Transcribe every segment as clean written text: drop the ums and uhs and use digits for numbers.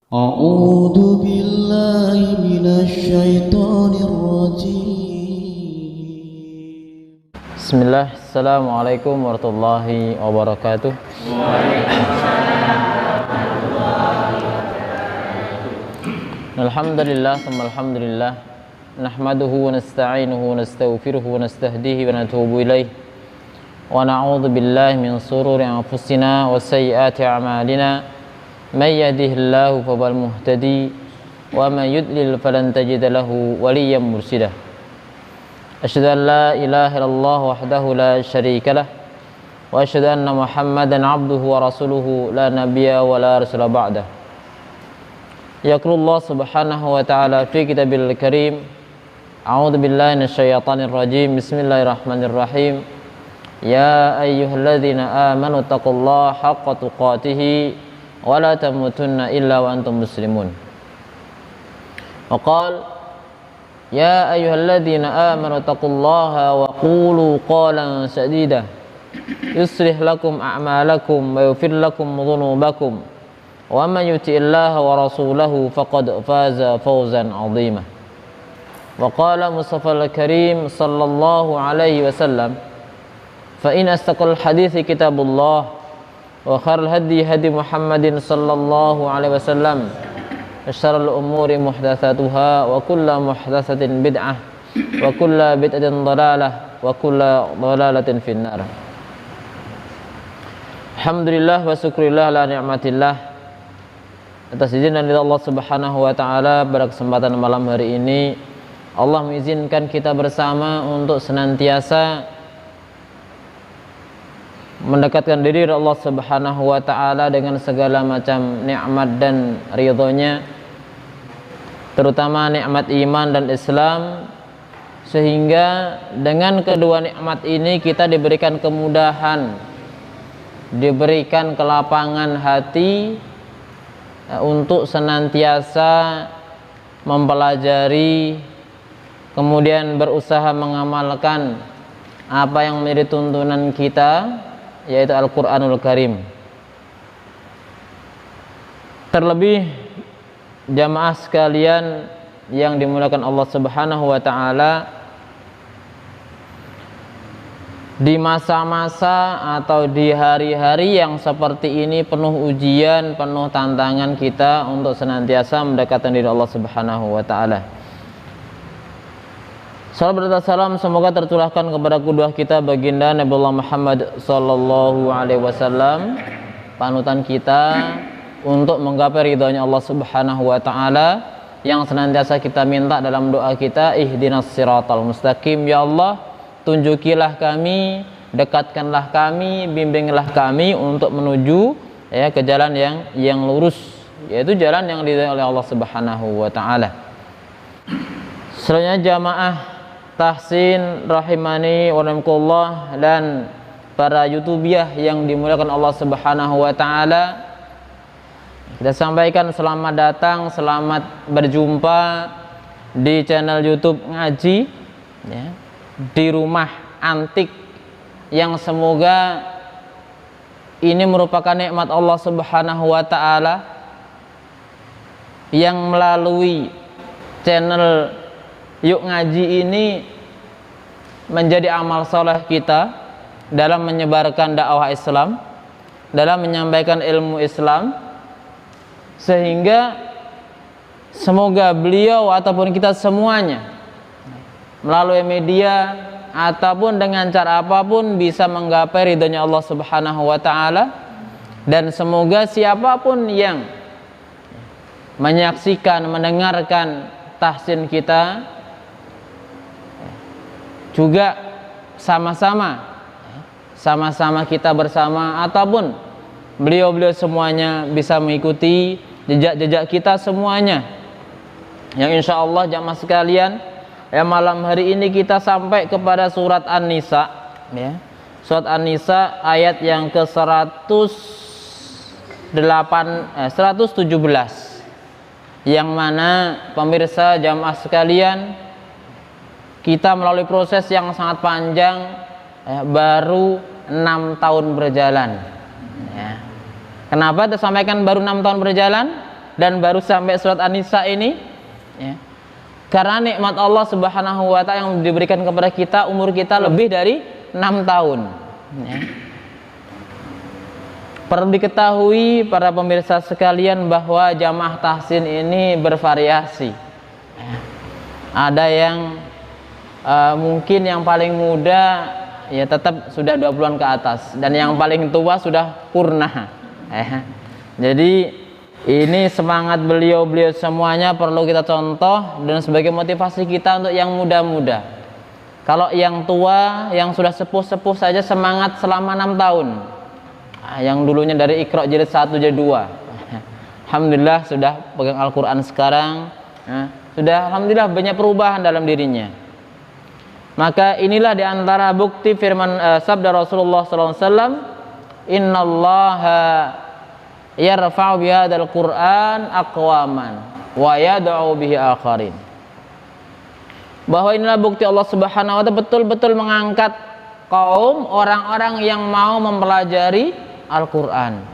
أعوذ بالله من الشيطان الرجيم. Bismillah, Assalamualaikum warahmatullahi wabarakatuh. Alhamdulillah, alhamdulillah. Nahmaduhu wa nasta'inuhu wa nastaghfiruhu wa nastahdihi wa natubu ilaih. Wa na'udzu billahi min sururi anfusina wa sayyiati a'malina. May yahdihillahu fahuwal muhtadi wa may yudlil falan tajida lahu waliyyan mursyida. Asyhadu an la ilaha illallah wahdahu la syarika lah wa asyhadu anna Muhammadan abduhu wa rasuluhu la nabiyya wa la rasula ba'dah. Yaqulullah subhanahu wa ta'ala fi kitabil karim. A'udzu billahi minasyaitonir rajim. Bismillahirrahmanirrahim. Ya ayyuhalladzina amanu taqullaha haqqa tuqatih wa la tamutunna illa wa antum muslimun. Wa qala ya ayyuhalladzina amanu taqullaha wa qulu qalan sadida yuslih lakum a'malakum wa yaghfir lakum dhunubakum wa man yuti'illaha wa rasulahu faqad faza fawzan 'azima. Wa qala Mustafa al-Karim sallallahu alaihi wasallam fa in astaqal hadithi kitabullah wa khairul hadi hadi Muhammadin sallallahu alaihi wasallam wa syarrul umuri muhdatsatuha wa kullu muhdatsatin bid'ah wa kullu bid'atin dhalalah wa kullu dhalalatin finnar. Alhamdulillah wa syukurillah ala ni'matillah. Atas izin dari Allah Subhanahu wa taala, pada kesempatan malam hari ini Allah mengizinkan kita bersama untuk senantiasa mendekatkan diri dari Allah Subhanahu wa ta'ala dengan segala macam nikmat dan ridhonya, terutama nikmat iman dan Islam, sehingga dengan kedua nikmat ini kita diberikan kemudahan, diberikan kelapangan hati untuk senantiasa mempelajari, kemudian berusaha mengamalkan apa yang menjadi tuntunan kita, yaitu Al-Quranul Karim. Terlebih jamaah sekalian yang dimuliakan Allah Subhanahu wa ta'ala, di masa-masa atau di hari-hari yang seperti ini penuh ujian, penuh tantangan kita untuk senantiasa mendekatkan diri Allah Subhanahu wa ta'ala. Salam dan salam semoga tercurahkan kepada kedua kita baginda Nabiullah Muhammad sallallahu alaihi wasallam, panutan kita untuk menggapai ridhonya Allah Subhanahu wa taala, yang senantiasa kita minta dalam doa kita, ihdinas siratal mustaqim. Ya Allah, tunjukilah kami, dekatkanlah kami, bimbinglah kami untuk menuju ke jalan yang lurus, yaitu jalan yang diridhai oleh Allah Subhanahu wa taala. Selanjutnya jamaah tahsin rahimani wa rahimakumullah dan para YouTubiah yang dimuliakan Allah Subhanahu wa taala, kita sampaikan selamat datang, selamat berjumpa di channel YouTube Ngaji ya, di Rumah Antik, yang semoga ini merupakan nikmat Allah Subhanahu wa taala yang melalui channel Yuk Ngaji ini menjadi amal soleh kita dalam menyebarkan dakwah Islam, dalam menyampaikan ilmu Islam, sehingga semoga beliau ataupun kita semuanya melalui media ataupun dengan cara apapun bisa menggapai ridhonya Allah Subhanahu wa ta'ala. Dan semoga siapapun yang menyaksikan, mendengarkan tahsin kita juga sama-sama kita bersama ataupun beliau-beliau semuanya bisa mengikuti jejak-jejak kita semuanya, yang insya Allah jamaah sekalian malam hari ini kita sampai kepada surat An-Nisa ya. Surat An-Nisa ayat yang ke 117, yang mana pemirsa jamaah sekalian, kita melalui proses yang sangat panjang baru 6 tahun berjalan ya. Kenapa disampaikan baru 6 tahun berjalan? dan baru sampai surat An-Nisa ini ya, karena nikmat Allah Subhanahu wa taala yang diberikan kepada kita, umur kita lebih dari 6 tahun ya. Perlu diketahui para pemirsa sekalian bahwa jamaah tahsin ini bervariasi ya. Ada yang mungkin yang paling muda ya tetap sudah 20-an ke atas, dan yang paling tua sudah purna ya. Jadi ini semangat beliau semuanya perlu kita contoh dan sebagai motivasi kita untuk yang muda-muda. Kalau yang tua, yang sudah sepuh-sepuh saja semangat selama 6 tahun. Yang dulunya dari Iqra jilid 1 jilid 2. Alhamdulillah sudah pegang Al-Qur'an sekarang. Sudah alhamdulillah banyak perubahan dalam dirinya. Maka inilah diantara bukti firman sabda Rasulullah SAW, innallaha yarfa'u bihadzal Qur'an aqwaman wa yad'u bihi akharin. Bahwa inilah bukti Allah Subhanahu wa taala betul-betul mengangkat kaum orang-orang yang mau mempelajari Al-Qur'an.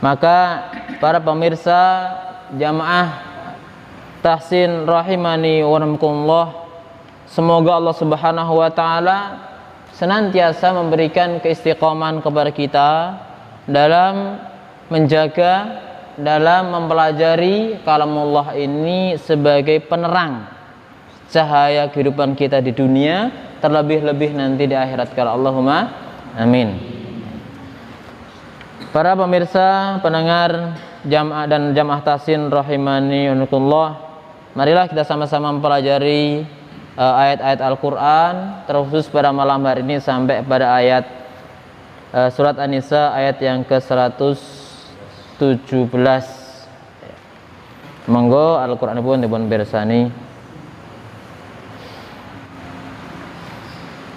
Maka para pemirsa jamaah tahsin rahimani wa rahimakumullah, semoga Allah Subhanahu wa taala senantiasa memberikan keistiqomahan kepada kita dalam menjaga, dalam mempelajari kalamullah ini sebagai penerang cahaya kehidupan kita di dunia, terlebih-lebih nanti di akhirat kala. Allahumma amin. Para pemirsa, pendengar jamaah dan jamaah tahsin rahimani wa rahimakumullah, marilah kita sama-sama mempelajari ayat-ayat Al-Qur'an, terkhusus pada malam hari ini sampai pada ayat surat An-Nisa ayat yang ke-117. Monggo Al-Qur'an pun dipun bersani.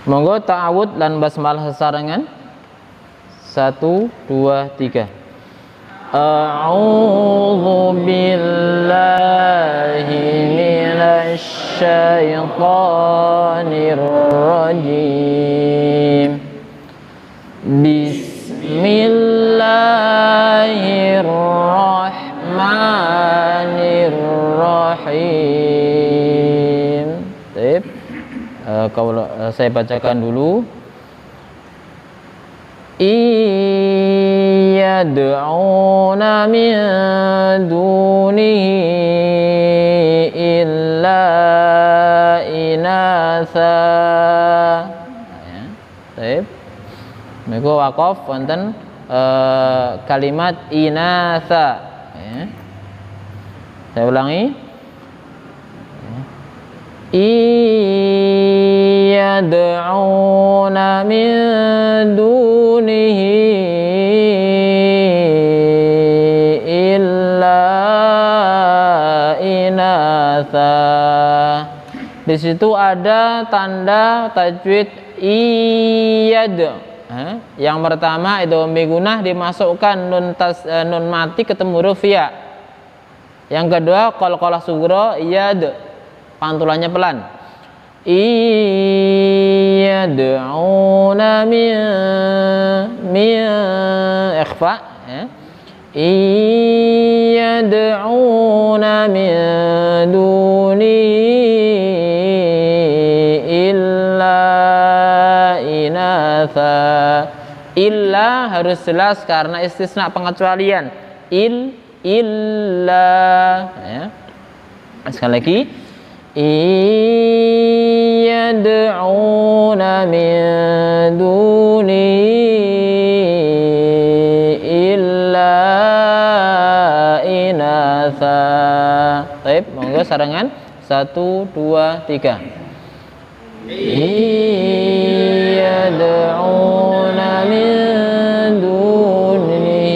Monggo ta'awud lan basmalah sesarengan. 1 2 3. A'udzu billahi minasy syaithanir rajim. Bismillahirrahmanirrahim. Baik. Kalau saya bacakan dulu. Iyad'una min dunihi illa inatha. Baik. Mereka wakaf wonten kalimat inatha ya. Saya ulangi. Iyad'una min dunihi illa inatha. Di situ ada tanda tajwid iyad. Yang pertama itu migunah dimasukkan nun mati ketemu huruf ya. Yang kedua qalqalah sugro iyad, pantulannya pelan. Iyad'una min ikhfa ya. Iyad'una min duni illa inatha. Illa harus jelas karena istisna pengecualian. Illa ya. Sekali lagi. Iyad'una min duni illa inatha. Baik, monggo sarangan 1 2 3. Iyad'una min duni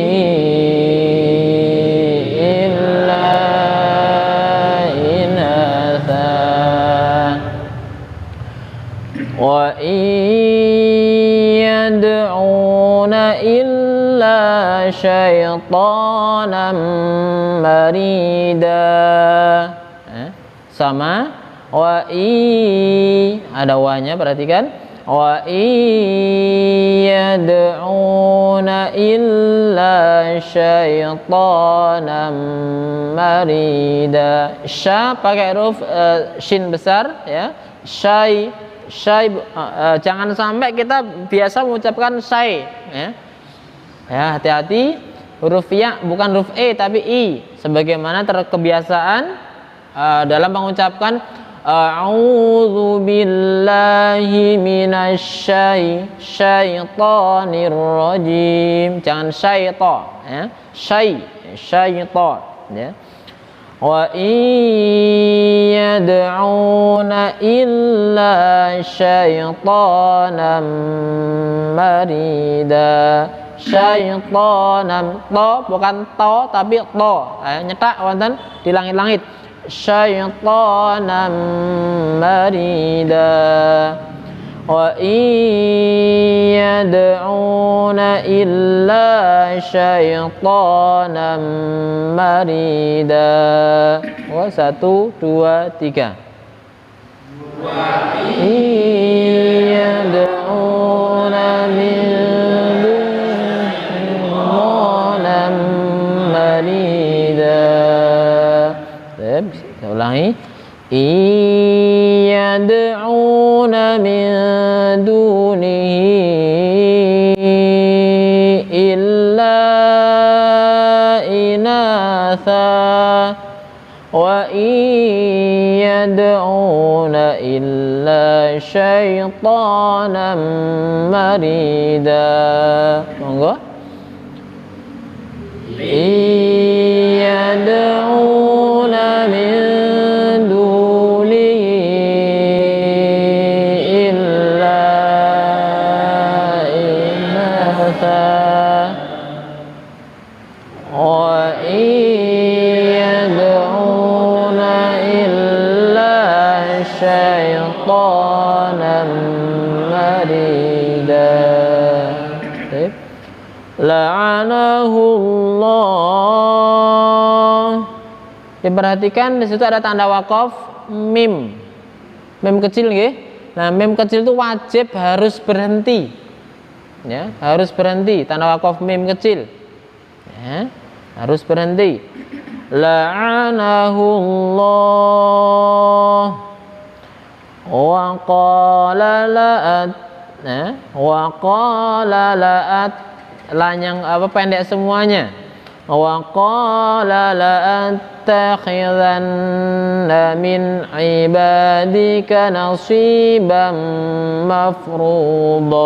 illa inatha wa iyad'una illa syaitanan marida. Sama wa ada wanya, perhatikan. Wa iyad'una illa syaitanan marida. Sya pakai huruf shin besar ya. Syai jangan sampai kita biasa mengucapkan syai ya. Ya, hati-hati huruf ya bukan huruf e tapi i sebagaimana terkebiasaan dalam mengucapkan a'udzu billahi minasy syaithanir rajim. Jangan syaita ya. Syaita ya. Wa iyad'una illa syaitanan marida. Syaitanan to bukan to tapi to nyetak wonten di langit-langit. Syaitanan marida. Wa iyad'una illa syaitanan marida. Oh, 1, 2, 3. Wa iyad'una min dunihi marida. Saya ulangi. Iyad'una min dunihi illa inatha wa iyad'una illa syaitanan marida. Monggo. Iyad'una min la'anahullah. Diperhatikan di situ ada tanda wakaf mim. Mim kecil nggih. Nah, mim kecil itu wajib harus berhenti. Ya, harus berhenti tanda wakaf mim kecil. Ya, harus berhenti. La'anahullah wa qala la'at. Nah, wa qala la'at lan yang pendek semuanya. Wa qala la'attakhidanna min ibadika nasiban mafruḍa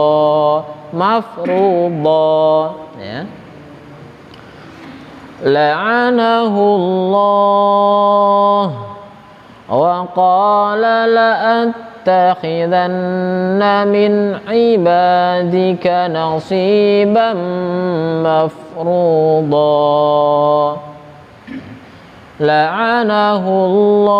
ya. La'anahullah wa qala la'attakhidanna min ibadika nasiban mafruḍa. La'anahullah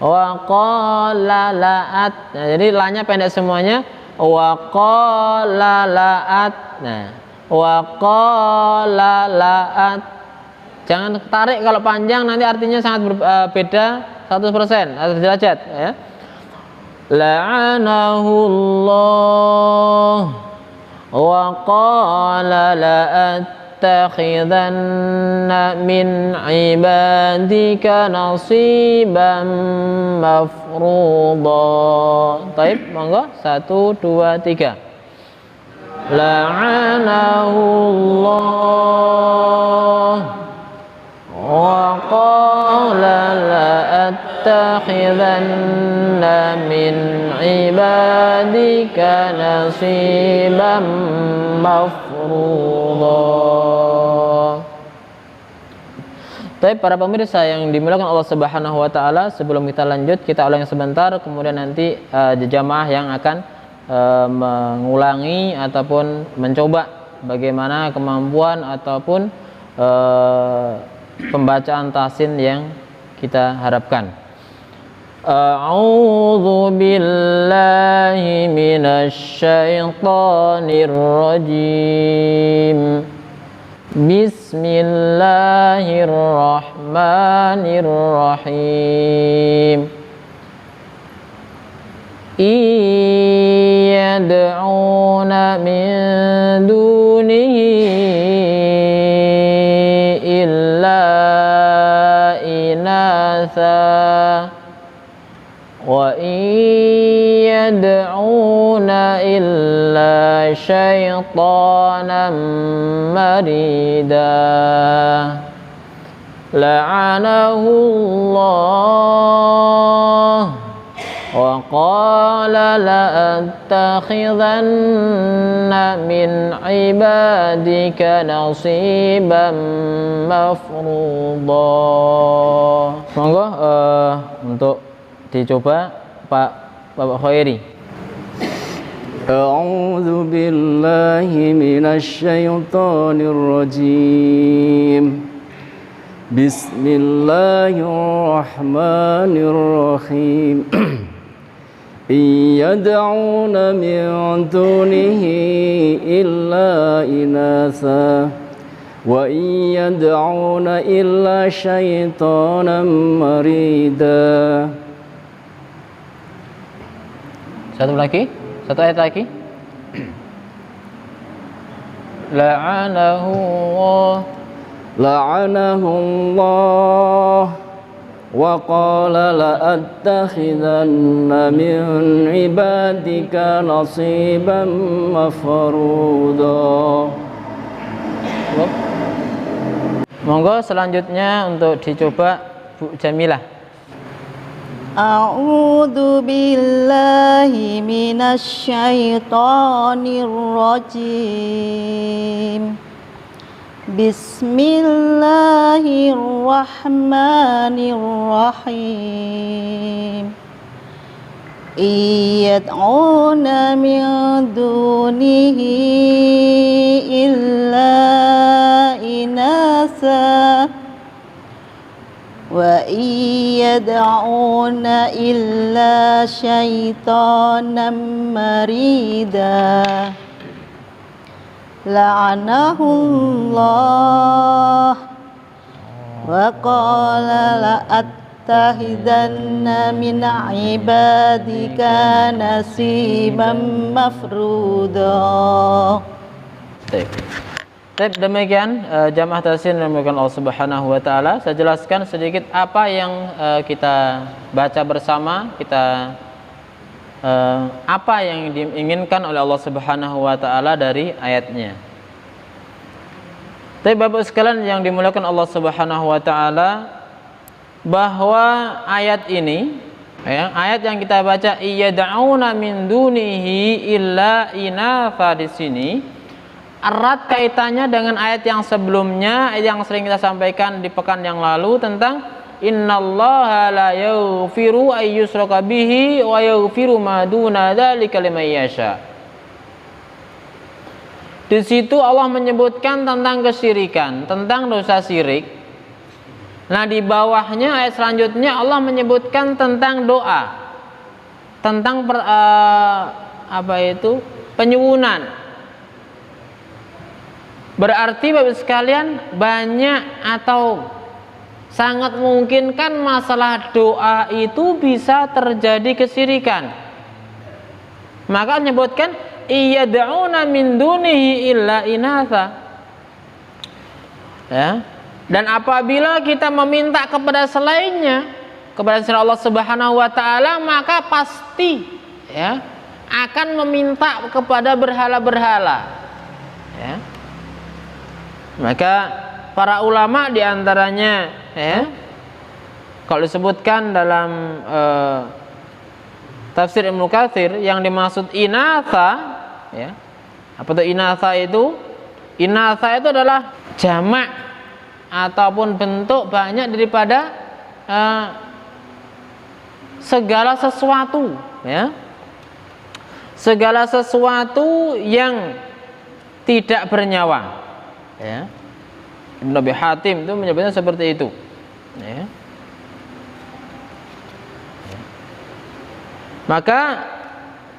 wa qala la'at. Nah, jadi lanya pendek semuanya. Wa qala la'at. Nah, wa qala la'at. Jangan tarik kalau panjang nanti artinya sangat beda 100% atau derajat ya. La'anahullah wa qala la'attakhidanna min ibadika nasiban mafruḍa. Baik, monggo 1, 2, 3. La'anahullah wa qala la'attakhidanna min ibadika nasiban mafruḍa. Baik para pemirsa yang dimuliakan Allah Subhanahu wa taala, sebelum kita lanjut kita ulangi sebentar, kemudian nanti jamaah yang akan mengulangi ataupun mencoba bagaimana kemampuan ataupun pembacaan tahsin yang kita harapkan. A'udzu billahi minasy syaithanir rajim. Bismillahirrahmanirrahim. yad'una min dunihi illa inatha wa yad'una illa syaitanan marida la'anahu Allah wa qala la'attakhidanna min ibadika nasiban mafruḍa. Monggo untuk dicoba Bapak Khairi. A'udzu billahi minasy syaithanir rajim. Bismillahirrahmanirrahim. Yad'una min dunihi illa inatha wa yad'una illa syaitanan marida. Satu ayat lagi. La'anahu Allah wa qala la'attakhidanna min ibadika nasiban mafruḍa. Monggo selanjutnya untuk dicoba Bu Jamilah. A'udzu billahi minasy syaithanir rajim. Bismillahirrahmanirrahim. Yad'una min dunihi illa inasa wa yad'una illa syaitanan marida la'anahullah wa qala la'attakhidanna min ibadika nasiban mafruḍa. Baik, demikian jamaah tahsin demikian Allah Subhanahu wa taala. Saya jelaskan sedikit apa yang kita baca bersama, apa yang diinginkan oleh Allah Subhanahu wa taala dari ayatnya. Tapi Bapak sekalian yang dimuliakan Allah Subhanahu wa taala, bahwa ayat ini ayat yang kita baca yad'una min dunihi illa inatha di sini erat kaitannya dengan ayat yang sebelumnya, ayat yang sering kita sampaikan di pekan yang lalu tentang innallaha la yaghfiru ay yushraka bihi wa yaghfiru ma duna dzalika liman yasha. Di situ Allah menyebutkan tentang kesyirikan, tentang dosa syirik. Nah, di bawahnya ayat selanjutnya Allah menyebutkan tentang doa, tentang penyuwunan. Berarti Bapak sekalian, banyak atau sangat mungkin kan masalah doa itu bisa terjadi kesyirikan. Maka menyebutkan iyad'una min dunihi illa inatha. Ya. Dan apabila kita meminta kepada selainnya, kepada selain Allah Subhanahu wa taala, maka pasti akan meminta kepada berhala-berhala. Ya. Maka para ulama diantaranya kalau disebutkan dalam tafsir Ibnu Katsir, yang dimaksud inatha apa itu inatha itu? Inatha itu adalah jamak ataupun bentuk banyak daripada segala sesuatu, segala sesuatu yang tidak bernyawa. Ibnu Abi Hatim itu menyebutnya seperti itu. Maka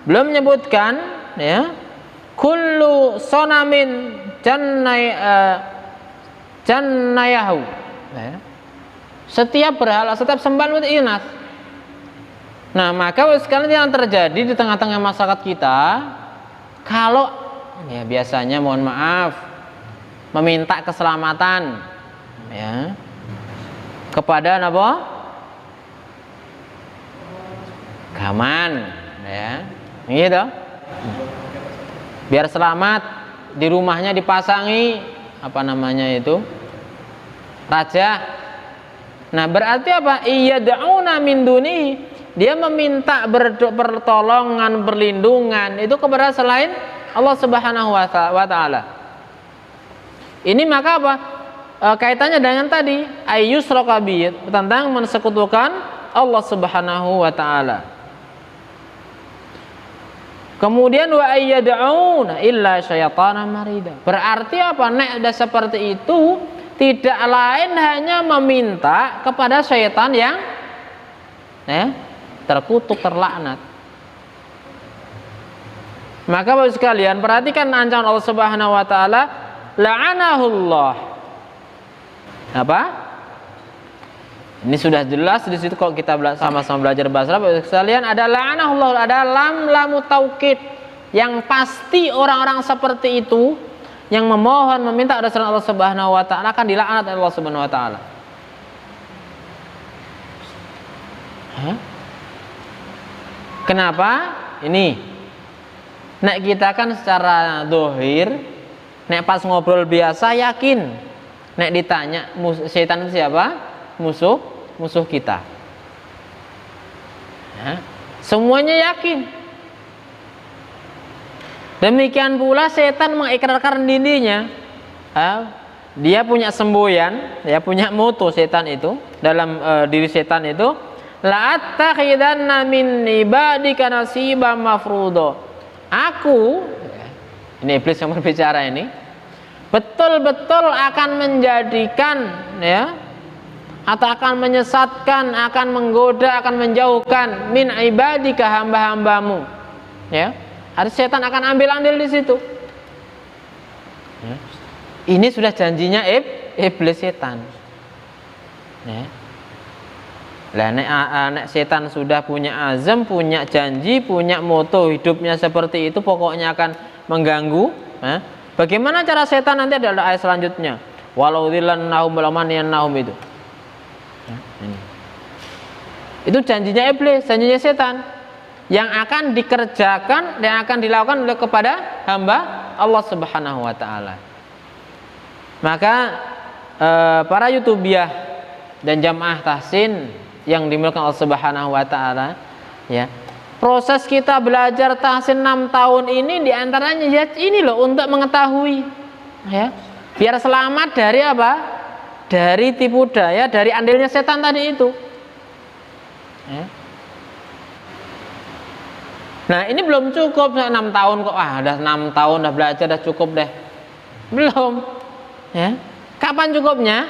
belum menyebutkan kullu sonamin jannayahu. Setiap berhala, setiap sembahan itu inas. Nah, maka sekalian yang terjadi di tengah-tengah masyarakat kita, kalau ya biasanya mohon maaf meminta keselamatan ya kepada apa? Gaman ya. Gitu. Biar selamat, di rumahnya dipasangi apa namanya itu? Raja. Nah, berarti apa? Iyad'una min duni, dia meminta pertolongan, perlindungan itu kepada selain Allah Subhanahu wa taala. Ini maka apa? Kaitannya dengan tadi ayyusraka bi, tentang mensekutukan Allah Subhanahu wa taala. Kemudian wa ayyad'una illa syaitanan marida. Berarti apa? Nek ada seperti itu, tidak lain hanya meminta kepada syaitan yang terkutuk, terlaknat. Maka Bapak sekalian, perhatikan ancaman Allah Subhanahu wa taala, la'anahullah. Apa? Ini sudah jelas di situ kalau kita sama-sama belajar bahasa Arab. Bapak sekalian, ada la'anahullah, ada lamu taukid, yang pasti orang-orang seperti itu yang memohon meminta kepada selain Allah Subhanahu wa taala akan dilaknat oleh Allah Subhanahu wa taala. Kenapa? Ini nek kita kan secara dohir, nek pas ngobrol biasa yakin, nek ditanya setan itu siapa? Musuh kita. Semuanya yakin. Demikian pula setan mengikrarkan dirinya. Dia punya semboyan, dia punya moto setan itu dalam diri setan itu, la'attakhidanna min ibadika nasiban mafruḍa. Aku, ini iblis yang berbicara ini, betul-betul akan menjadikan ya, atau akan menyesatkan, akan menggoda, akan menjauhkan min ibadika, hamba-hambamu. Ya, ada setan akan ambil andil di situ. Ya. Ini sudah janjinya iblis setan. Ya. Lah nek setan sudah punya azam, punya janji, punya moto hidupnya seperti itu, pokoknya akan mengganggu. Bagaimana cara setan nanti adalah ayat selanjutnya. Walau dzillannahum walamaniyannahum itu. Ini. Itu janjinya iblis, janjinya setan yang akan dikerjakan dan akan dilakukan oleh kepada hamba Allah Subhanahu wa taala. Maka para YouTubiah dan jamaah tahsin yang dimiliki Allah Subhanahu wa taala, ya. Proses kita belajar tahsin 6 tahun ini diantaranya ya ini loh, untuk mengetahui ya, biar selamat dari apa? Dari tipu daya, dari andilnya setan tadi itu. Ya. Nah, ini belum cukup 6 tahun kok. Udah 6 tahun udah belajar, udah cukup deh. Belum. Ya. Kapan cukupnya?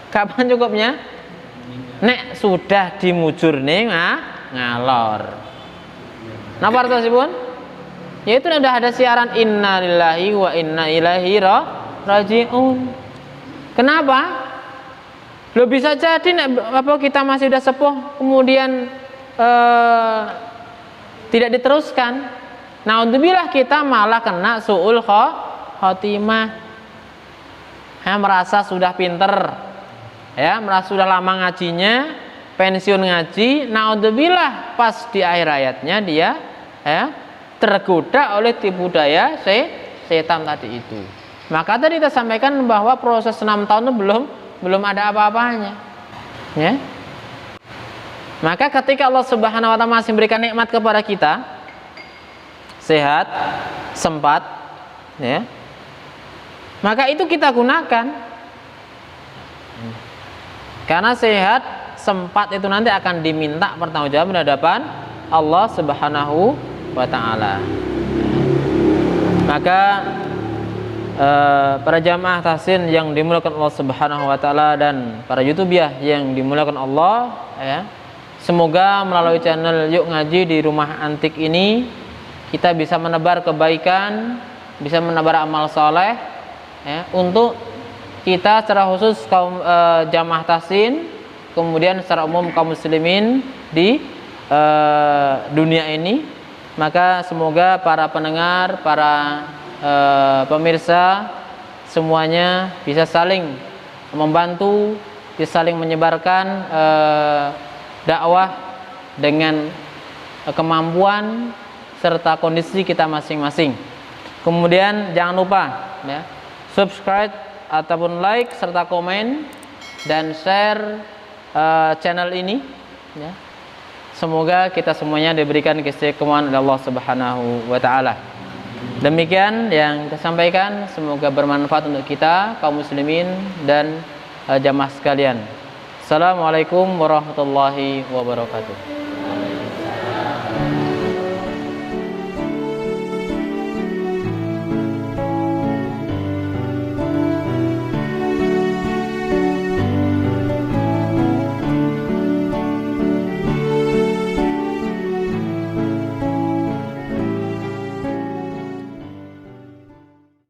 Kapan cukupnya? Nek sudah dimujur nih ngalor. Napa artosipun? Ya itu udah ada siaran innalillahi wa inna ilaihi raji'un. Kenapa? Lo bisa jadi apa kita masih udah sepuh kemudian tidak diteruskan. Nah, alhamdulillah kita malah kena su'ul khotimah. Merasa sudah pinter, ya, merasa sudah lama ngajinya, pensiun ngaji. Nah, alhamdulillah pas di akhir hayatnya dia tergoda oleh tipu daya setan tadi itu. Maka tadi kita sampaikan bahwa proses 6 tahun itu belum ada apa-apanya. Ya. Maka ketika Allah Subhanahu wa taala masih memberikan nikmat kepada kita, sehat, sempat, ya. Maka itu kita gunakan. Karena sehat, sempat itu nanti akan diminta pertanggungjawaban di hadapan Allah Subhanahu wa taala. Maka para jamaah tahsin yang dimuliakan Allah Subhanahu wa taala dan para YouTubiah yang dimuliakan Allah, ya. Semoga melalui channel Yuk Ngaji di Rumah Antik ini kita bisa menebar kebaikan, bisa menebar amal soleh, ya, untuk kita secara khusus kaum jamaah tahsin kemudian secara umum kaum muslimin di dunia ini. Maka semoga para pendengar, para pemirsa semuanya bisa saling membantu, bisa saling menyebarkan dakwah dengan kemampuan serta kondisi kita masing-masing. Kemudian jangan lupa ya, subscribe ataupun like serta komen dan share channel ini ya. Semoga kita semuanya diberikan keistiqomahan oleh Allah Subhanahu wa taala. Demikian yang saya sampaikan, semoga bermanfaat untuk kita kaum muslimin dan jamaah sekalian. Assalamualaikum warahmatullahi wabarakatuh.